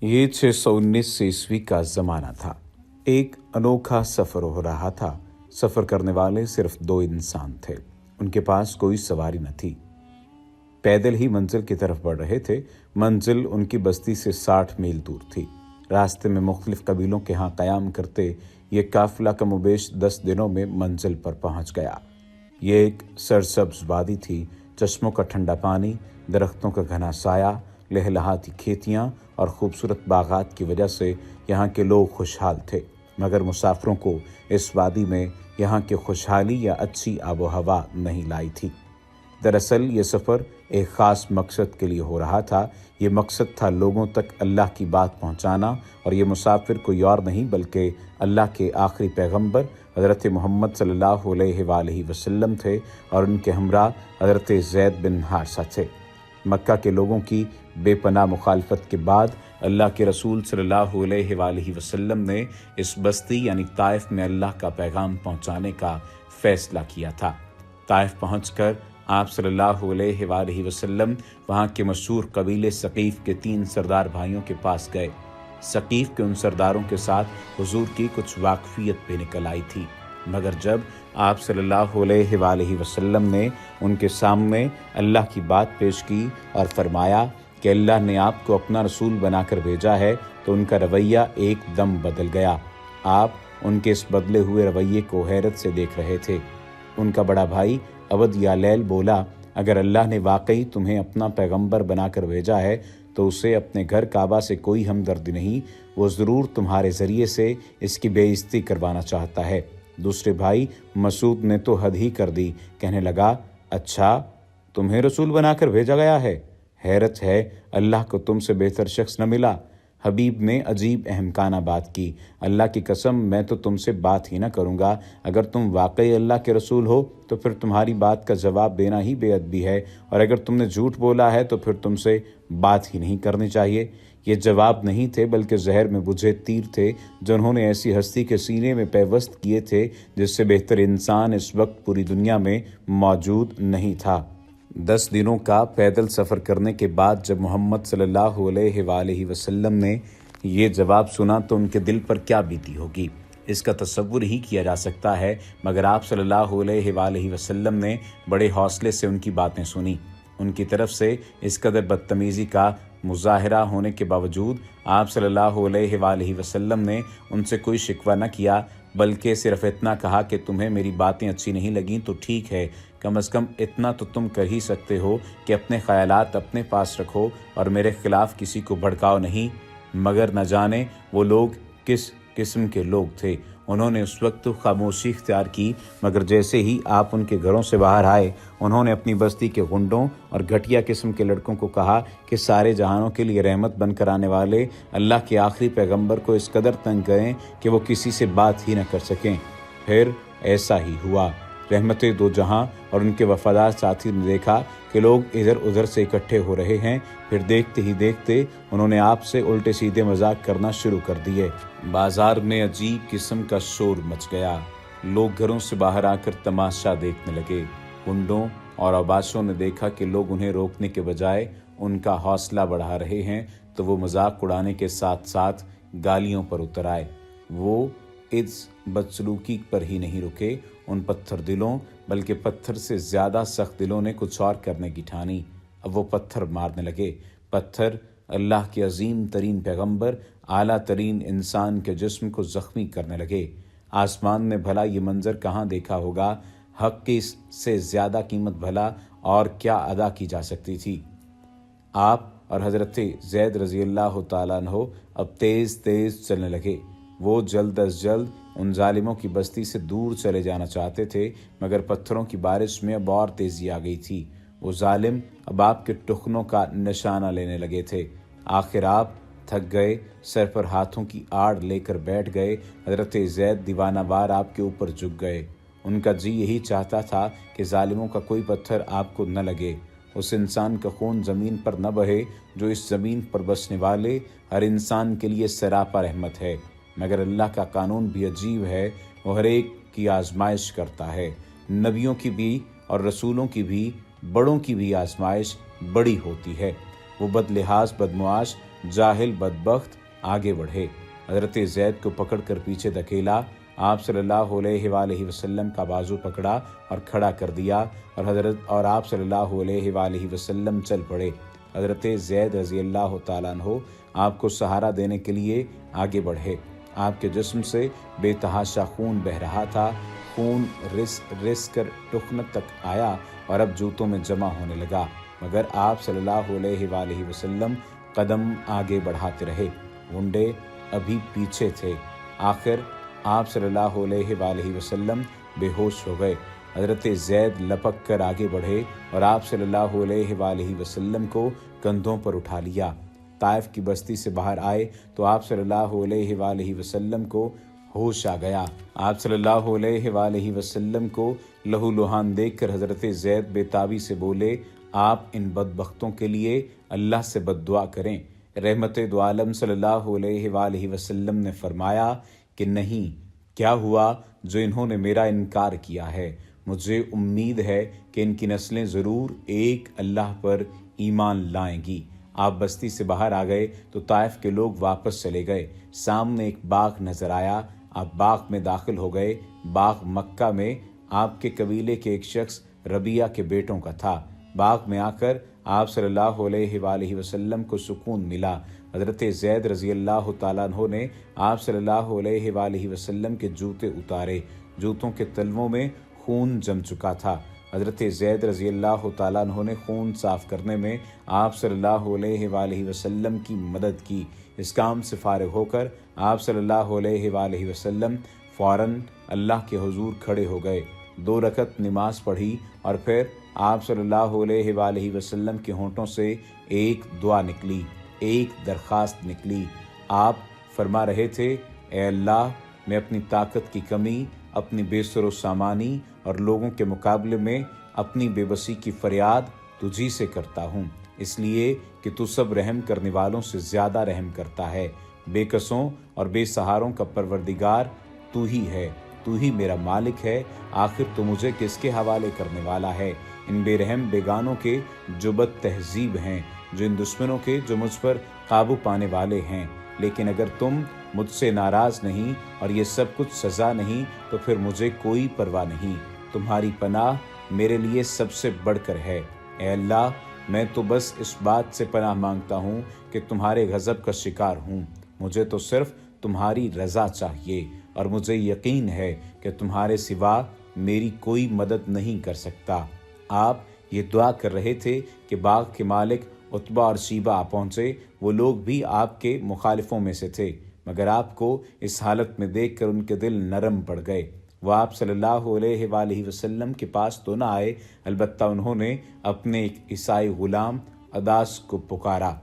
ये 619 ईस्वी का ज़माना था। एक अनोखा सफ़र हो रहा था। सफ़र करने वाले सिर्फ दो इंसान थे। उनके पास कोई सवारी न थी। पैदल ही मंजिल की तरफ बढ़ रहे थे। मंजिल उनकी बस्ती से 60 मील दूर थी। रास्ते में मुख्तलिफ कबीलों के यहाँ क़याम करते ये काफ़िला कमोबेश 10 दिनों में मंजिल पर पहुँच गया। ये एक सरसब्ज वादी थी। चश्मों का ठंडा पानी, दरख्तों का घना साया, लहलहाती खेतियाँ और खूबसूरत बागात की वजह से यहाँ के लोग खुशहाल थे। मगर मुसाफिरों को इस वादी में यहाँ की खुशहाली या अच्छी आबो हवा नहीं लाई थी। दरअसल ये सफ़र एक ख़ास मकसद के लिए हो रहा था। ये मकसद था लोगों तक अल्लाह की बात पहुँचाना, और ये मुसाफिर कोई और नहीं बल्कि अल्लाह के आखिरी पैगंबर हज़रत मोहम्मद सल्लल्लाहु अलैहि वसल्लम थे, और उनके हमरा हज़रत ज़ैद बिन हारिसा थे। मक्का के लोगों की बेपनाह मुखालफत के बाद अल्लाह के रसूल सल्लल्लाहु अलैहि वसल्लम ने इस बस्ती यानी ताइफ में अल्लाह का पैगाम पहुँचाने का फ़ैसला किया था। ताइफ पहुँचकर आप सल्लल्लाहु अलैहि वसल्लम वहाँ के मशहूर कबीले सकीफ़ के 3 सरदार भाइयों के पास गए। सकीफ़ के उन सरदारों के साथ हुजूर की कुछ वाकफियत भी निकल आई थी। मगर जब आप सल्लल्लाहु अलैहि वसल्लम ने उनके सामने अल्लाह की बात पेश की और फरमाया कि अल्लाह ने आपको अपना रसूल बनाकर भेजा है, तो उनका रवैया एकदम बदल गया। आप उनके इस बदले हुए रवैये को हैरत से देख रहे थे। उनका बड़ा भाई अबद या लैल बोला, अगर अल्लाह ने वाकई तुम्हें अपना पैगंबर बनाकर भेजा है तो उसे अपने घर काबा से कोई हमदर्दी नहीं, वो ज़रूर तुम्हारे ज़रिए से इसकी बेइज्जती करवाना चाहता है। दूसरे भाई मसूद ने तो हद ही कर दी, कहने लगा, अच्छा तुम्हें रसूल बनाकर भेजा गया है? हैरत है, अल्लाह को तुमसे बेहतर शख्स न मिला। हबीब ने अजीब अहमकाना बात की, अल्लाह की कसम मैं तो तुमसे बात ही ना करूँगा। अगर तुम वाकई अल्लाह के रसूल हो तो फिर तुम्हारी बात का जवाब देना ही बेअदबी है, और अगर तुमने झूठ बोला है तो फिर तुमसे बात ही नहीं करनी चाहिए। ये जवाब नहीं थे बल्कि जहर में बुझे तीर थे जो उन्होंने ऐसी हस्ती के सीने में पैवस्त किए थे जिससे बेहतर इंसान इस वक्त पूरी दुनिया में मौजूद नहीं था। 10 दिनों का पैदल सफ़र करने के बाद जब मोहम्मद सल्लल्लाहु अलैहि वसल्लम ने ये जवाब सुना तो उनके दिल पर क्या बीती होगी, इसका तसव्वुर ही किया जा सकता है। मगर आप सल्लल्लाहु अलैहि वसल्लम ने बड़े हौसले से उनकी बातें सुनी। उनकी तरफ से इस कदर बदतमीज़ी का मुज़ाहिरा होने के बावजूद आप सल्लल्लाहु अलैहि वसल्लम ने उनसे कोई शिकवा न किया, बल्कि सिर्फ इतना कहा कि तुम्हें मेरी बातें अच्छी नहीं लगीं तो ठीक है, कम अज़ कम इतना तो तुम कर ही सकते हो कि अपने ख़यालात अपने पास रखो और मेरे ख़िलाफ़ किसी को भड़काओ नहीं। मगर न जाने वो लोग किस किस्म के लोग थे। उन्होंने उस वक्त तो खामोशी इख्तियार की, मगर जैसे ही आप उनके घरों से बाहर आए उन्होंने अपनी बस्ती के गुंडों और घटिया किस्म के लड़कों को कहा कि सारे जहानों के लिए रहमत बनकर आने वाले अल्लाह के आखिरी पैगंबर को इस कदर तंग करें कि वो किसी से बात ही न कर सकें। फिर ऐसा ही हुआ। रहमते दो जहां और उनके वफादार साथी ने देखा कि लोग इधर उधर से इकट्ठे हो रहे हैं। फिर देखते ही देखते उन्होंने आपसे उल्टे सीधे मजाक करना शुरू कर दिए। बाजार में अजीब किस्म का शोर मच गया। लोग घरों से बाहर आकर तमाशा देखने लगे। गुंडों और अबाशों ने देखा कि लोग उन्हें रोकने के बजाय उनका हौसला बढ़ा रहे हैं, तो वो मजाक उड़ाने के साथ साथ गालियों पर उतर आए। वो इस बदसलूकी पर ही नहीं रुके। उन पत्थर दिलों बल्कि पत्थर से ज़्यादा सख्त दिलों ने कुछ और करने की ठानी। अब वो पत्थर मारने लगे। पत्थर अल्लाह के अजीम तरीन पैगंबर, आला तरीन इंसान के जिस्म को ज़ख्मी करने लगे। आसमान ने भला ये मंज़र कहाँ देखा होगा। हक़ की से ज़्यादा कीमत भला और क्या अदा की जा सकती थी। आप और हज़रत ज़ैद रज़ी अल्लाह ताला अन्हो अब तेज़ तेज़ चलने लगे। वो जल्द अज जल्द उन जालिमों की बस्ती से दूर चले जाना चाहते थे, मगर पत्थरों की बारिश में अब और तेज़ी आ गई थी। वो जालिम अब आपके टुकनों का निशाना लेने लगे थे। आखिर आप थक गए, सर पर हाथों की आड़ लेकर बैठ गए। हज़रत ज़ैद दीवानावार आपके ऊपर झुक गए। उनका जी यही चाहता था कि जालिमों का कोई पत्थर आपको न लगे, उस इंसान का खून ज़मीन पर न बहे जो इस ज़मीन पर बसने वाले हर इंसान के लिए सरापा रहमत है। मगर अल्लाह का कानून भी अजीब है, वो हर एक की आजमाइश करता है। नबियों की भी और रसूलों की भी, बड़ों की भी आजमाइश बड़ी होती है। वो बदलिहाज बदमुआश जाहिल बदबख्त आगे बढ़े। हजरत ज़ैद को पकड़कर पीछे धकेला। आप सल्लल्लाहु अलैहि वसल्लम का बाजू पकड़ा और खड़ा कर दिया और आप सल्लल्लाहु अलैहि वसल्लम चल पड़े। हजरत ज़ैद रज़ी अल्लाह तआला अन्हु आपको सहारा देने के लिए आगे बढ़े। आपके जिस्म से बेतहाशा खून बह रहा था। खून रिस कर टुखन तक आया और अब जूतों में जमा होने लगा, मगर आप सल्लल्लाहु अलैहि वसल्लम कदम आगे बढ़ाते रहे। गुंडे अभी पीछे थे। आखिर आप सल्लल्लाहु अलैहि वसल्लम बेहोश हो गए। हजरत ज़ैद लपक कर आगे बढ़े और आप सल्लल्लाहु अलैहि वसल्लम को कंधों पर उठा लिया। ताइफ की बस्ती से बाहर आए तो आप सल्लल्लाहु अलैहि वसल्लम को होश आ गया। आप सल्लल्लाहु अलैहि वसल्लम को लहूलुहान देखकर हजरत ज़ैद बेताबी से बोले, आप इन बदबख्तों के लिए अल्लाह से बद्दुआ करें। रहमते दो आलम सल्लल्लाहु अलैहि वसल्लम ने फरमाया कि नहीं, क्या हुआ जो इन्होंने मेरा इनकार किया है। मुझे उम्मीद है कि इनकी नस्लें ज़रूर एक अल्लाह पर ईमान लाएंगी। आप बस्ती से बाहर आ गए तो ताइफ के लोग वापस चले गए। सामने एक बाग नजर आया। आप बाग में दाखिल हो गए। बाग मक्का में आपके कबीले के एक शख्स रबिया के बेटों का था। बाग में आकर आप सल्लल्लाहु अलैहि वसल्लम को सुकून मिला। हजरत ज़ैद रज़ी अल्लाह तआला अन्हु ने आप सल्लल्लाहु अलैहि वसल्लम के जूते उतारे। जूतों के तलवों में खून जम चुका था। हजरत ज़ैद रज़ी अल्लाह तआला अन्हु ने खून साफ करने में आप सल्लल्लाहु अलैहि वसल्लम की मदद की। इस काम से फारिग होकर आप सल्लल्लाहु अलैहि वसल्लम फ़ौरन अल्लाह के हुजूर खड़े हो गए। 2 रकत नमाज पढ़ी और फिर आप सल्लल्लाहु अलैहि वसल्लम के होंठों से एक दुआ निकली, एक दरख्वास्त निकली। आप फरमा रहे थे, ए अल्लाह, मैं अपनी ताकत की कमी, अपनी बेसरो सामानी और लोगों के मुकाबले में अपनी बेबसी की फरियाद तुझी से करता हूँ, इसलिए कि तू सब रहम करने वालों से ज़्यादा रहम करता है। बेकसों और बेसहारों का परवरदिगार तू ही है, तू ही मेरा मालिक है। आखिर तू मुझे किसके हवाले करने वाला है। इन बेरहम बेगानों के जो बद तहजीब हैं, जो इन दुश्मनों के जो मुझ पर काबू पाने वाले हैं। लेकिन अगर तुम मुझसे नाराज़ नहीं और ये सब कुछ सज़ा नहीं तो फिर मुझे कोई परवाह नहीं। तुम्हारी पनाह मेरे लिए सबसे बढ़कर है। ए अल्लाह, मैं तो बस इस बात से पनाह मांगता हूँ कि तुम्हारे गज़ब का शिकार हूँ। मुझे तो सिर्फ तुम्हारी रज़ा चाहिए और मुझे यकीन है कि तुम्हारे सिवा मेरी कोई मदद नहीं कर सकता। आप ये दुआ कर रहे थे कि बाग के मालिक उतबा और शीबा आ पहुँचे। वो लोग भी आपके मुखालिफों में से थे, मगर आपको इस हालत में देखकर उनके दिल नरम पड़ गए। वह आप सल्लल्लाहु अलैहि वसल्लम के पास तो न आए, अलबत्ता उन्होंने अपने एक ईसाई गुलाम अदास को पुकारा।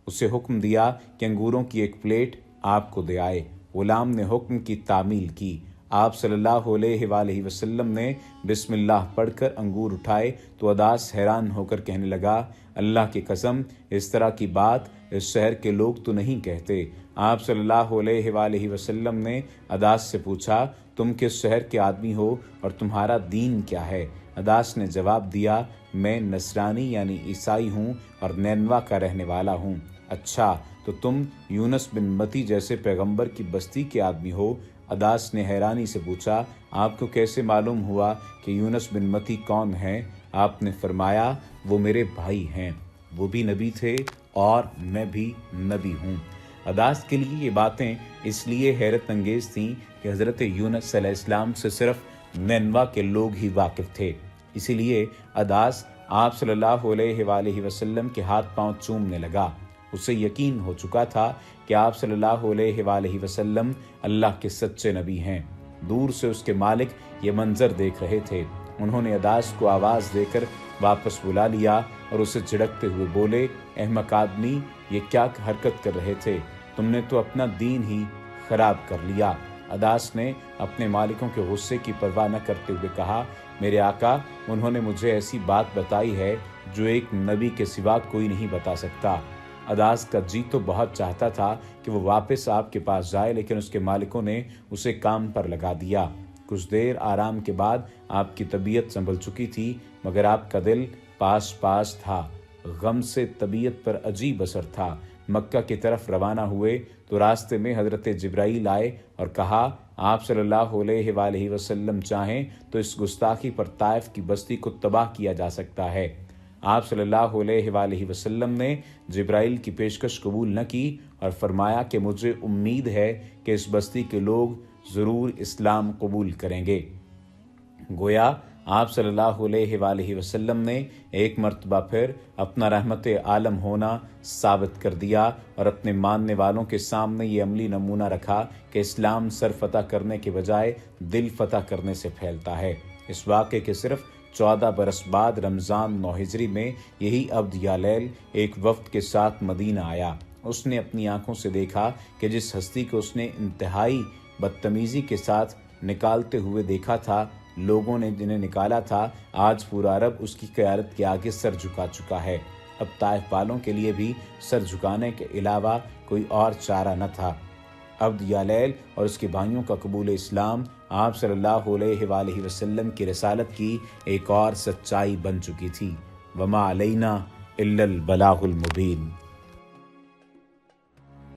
उसे हुक्म दिया कि अंगूरों की एक प्लेट आपको दे आए। गुलाम ने हुक्म की तामील की। आप सल्लल्लाहु अलैहि वसल्लम ने बिस्मिल्लाह पढ़कर अंगूर उठाए तो अदास हैरान होकर कहने लगा, अल्लाह की कसम, इस तरह की बात इस शहर के लोग तो नहीं कहते। आप सल्लल्लाहु अलैहि वसल्लम ने अदास से पूछा, तुम किस शहर के आदमी हो और तुम्हारा दीन क्या है। अदास ने जवाब दिया, मैं नसरानी यानी ईसाई हूँ और नैनवा का रहने वाला हूँ। अच्छा, तो तुम यूनुस बिन मती जैसे पैगंबर की बस्ती के आदमी हो। अदास ने हैरानी से पूछा, आपको कैसे मालूम हुआ कि यूनुस बिन मती कौन हैं। आपने फरमाया, वो मेरे भाई हैं, वो भी नबी थे और मैं भी नबी हूँ। अदास के लिए ये बातें इसलिए हैरत अंगेज थीं कि हज़रत यूनुस अलैहिस्सलाम से सिर्फ नैनवा के लोग ही वाकिफ़ थे। इसीलिए अदास आप सल्लल्लाहु अलैहि वसल्लम के हाथ पांव चूमने लगा। उसे यकीन हो चुका था कि आप सल्लल्लाहु अलैहि वसल्लम अल्लाह के सच्चे नबी हैं। दूर से उसके मालिक ये मंजर देख रहे थे। उन्होंने अदास को आवाज़ देकर वापस बुला लिया और उसे झिड़कते हुए बोले, अहमक आदमी, ये क्या हरकत कर रहे थे। तुमने तो अपना दीन ही खराब कर लिया। अदास ने अपने मालिकों के गुस्से की परवाह न करते हुए कहा, मेरे आका, उन्होंने मुझे ऐसी बात बताई है जो एक नबी के सिवा कोई नहीं बता सकता। अदास का जी तो बहुत चाहता था कि वो वापस आपके पास जाए, लेकिन उसके मालिकों ने उसे काम पर लगा दिया। कुछ देर आराम के बाद आपकी तबीयत संभल चुकी थी, मगर आपका दिल पास पास था। गम से तबीयत पर अजीब असर था। مکہ کی طرف روانہ ہوئے تو راستے میں حضرت جبرائیل آئے اور کہا آپ صلی اللہ علیہ وآلہ وسلم چاہیں تو اس گستاخی پر طائف کی بستی کو تباہ کیا جا سکتا ہے۔ آپ صلی اللہ علیہ وآلہ وسلم نے جبرائیل کی پیشکش قبول نہ کی اور فرمایا کہ مجھے امید ہے کہ اس بستی کے لوگ ضرور اسلام قبول کریں گے۔ گویا آپ صلی اللہ علیہ وآلہ وسلم نے ایک مرتبہ پھر اپنا رحمت عالم ہونا ثابت کر دیا اور اپنے ماننے والوں کے سامنے یہ عملی نمونہ رکھا کہ اسلام سر فتح کرنے کے بجائے دل فتح کرنے سے پھیلتا ہے۔ اس واقعے کے صرف 14 برس بعد رمضان 9 ہجری میں یہی عبد یا لیل ایک وفد کے ساتھ مدینہ آیا۔ اس نے اپنی آنکھوں سے دیکھا کہ جس ہستی کو اس نے انتہائی بدتمیزی کے ساتھ نکالتے ہوئے دیکھا تھا، لوگوں نے جنہیں نکالا تھا، آج پورا عرب اس کی قیادت کے آگے سر جھکا چکا ہے۔ اب طائف والوں کے لیے بھی سر جھکانے کے علاوہ کوئی اور چارہ نہ تھا۔ عبد یا لیل اور اس کے بھائیوں کا قبول اسلام آپ صلی اللہ علیہ وآلہ وسلم کی رسالت کی ایک اور سچائی بن چکی تھی۔ وما علینا الا البلاغ المبین۔